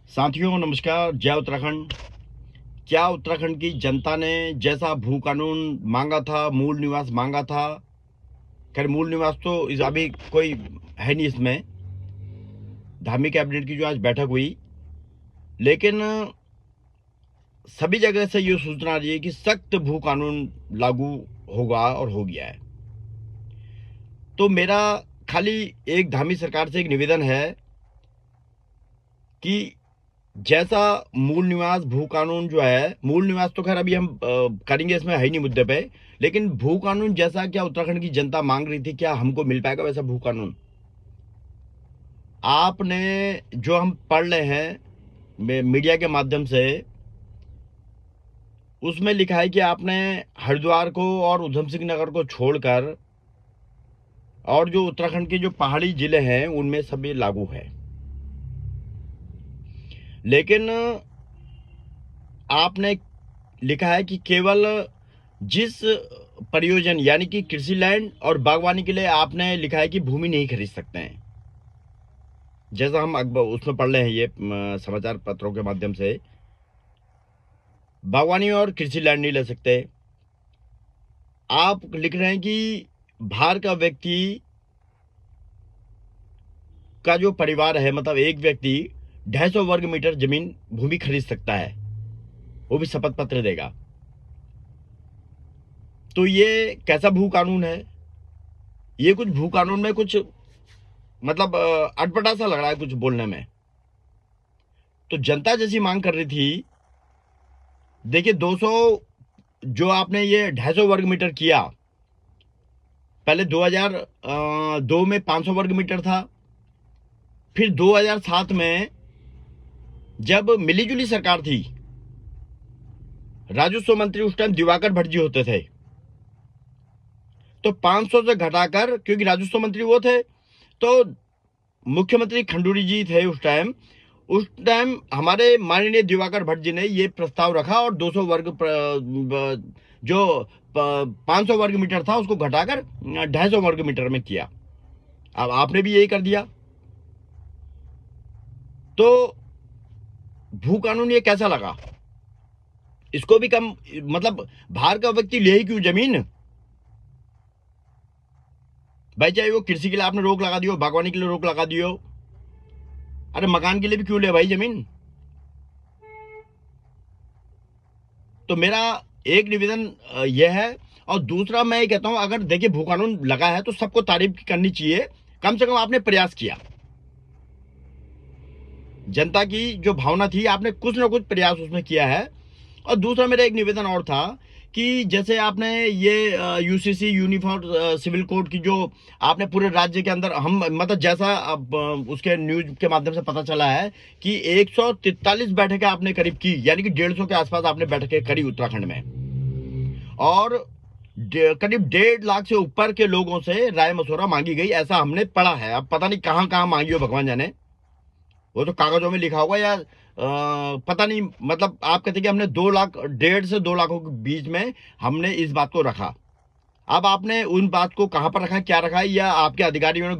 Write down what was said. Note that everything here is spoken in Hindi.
साथियों नमस्कार, जय उत्तराखंड। क्या उत्तराखंड की जनता ने जैसा भू कानून मांगा था, मूल निवास मांगा था, खैर मूल निवास तो अभी कोई है नहीं इसमें, धामी कैबिनेट की जो आज बैठक हुई, लेकिन सभी जगह से ये सूचना आ रही है कि सख्त भू कानून लागू होगा और हो गया है। तो मेरा खाली एक धामी सरकार से एक निवेदन है कि जैसा मूल निवास भू कानून जो है, मूल निवास तो खैर अभी हम करेंगे, इसमें है ही नहीं मुद्दे पे, लेकिन भू कानून जैसा क्या उत्तराखंड की जनता मांग रही थी, क्या हमको मिल पाएगा वैसा भू कानून? आपने जो हम पढ़ रहे हैं मीडिया के माध्यम से, उसमें लिखा है कि आपने हरिद्वार को और उधम सिंह नगर को छोड़कर और जो उत्तराखंड के जो पहाड़ी जिले हैं उनमें सब ये लागू है। लेकिन आपने लिखा है कि केवल जिस परियोजन यानी कि कृषि लैंड और बागवानी के लिए आपने लिखा है कि भूमि नहीं खरीद सकते हैं। जैसा हम उसमें पढ़ रहे हैं ये समाचार पत्रों के माध्यम से, बागवानी और कृषि लैंड नहीं ले सकते। आप लिख रहे हैं कि बाहर का व्यक्ति का जो परिवार है, मतलब एक व्यक्ति 250 वर्ग मीटर जमीन भूमि खरीद सकता है, वो भी शपथ पत्र देगा। तो ये कैसा भू कानून है? ये कुछ भू कानून में कुछ मतलब अटपटा सा लग रहा है कुछ बोलने में। तो जनता जैसी मांग कर रही थी, देखिए 200 जो आपने ये 250 वर्ग मीटर किया, पहले 2002 में 500 वर्ग मीटर था, फिर 2007 में जब मिलीजुली सरकार थी, राजस्व मंत्री उस टाइम दिवाकर भट्ट होते थे, तो 500 से घटाकर, क्योंकि राजस्व मंत्री वो थे, तो मुख्यमंत्री खंडूरी जी थे उस टाइम हमारे माननीय दिवाकर भट्ट जी ने ये प्रस्ताव रखा और 200 वर्ग जो 500 वर्ग मीटर था उसको घटाकर 250 वर्ग मीटर में किया। अब आपने भी यही कर दिया। तो भू कानून ये कैसा लगा? इसको भी कम, मतलब बाहर का व्यक्ति ले ही क्यों जमीन भाई? चाहे वो कृषि के लिए आपने रोक लगा दियो, बागवानी के लिए रोक लगा दियो, अरे मकान के लिए भी क्यों ले भाई जमीन? तो मेरा एक निवेदन यह है। और दूसरा मैं ये कहता हूं, अगर देखिए भू कानून लगा है तो सबको तारीफ करनी चाहिए, कम से कम आपने प्रयास किया। जनता की जो भावना थी, आपने कुछ ना कुछ प्रयास उसमें किया है। और दूसरा मेरा एक निवेदन और था कि जैसे आपने ये यूसीसी यूनिफॉर्म सिविल कोड की जो आपने पूरे राज्य के अंदर, हम मतलब जैसा अब उसके न्यूज के माध्यम से पता चला है कि 143 बैठकें आपने करीब की, यानी कि 150 के आसपास आपने बैठकें करी उत्तराखंड में, और करीब 1.5 लाख से ऊपर के लोगों से राय मशवरा मांगी गई, ऐसा हमने पढ़ा है। अब पता नहीं कहां कहां मांगी हो, भगवान जाने, वो तो कागजों में लिखा होगा या पता नहीं। मतलब आप कहते कि हमने 2 लाख, 1.5 से 2 लाखों के बीच में हमने इस बात को रखा। अब आपने उन बात को कहां पर रखा, क्या रखा है, या आपके अधिकारियों ने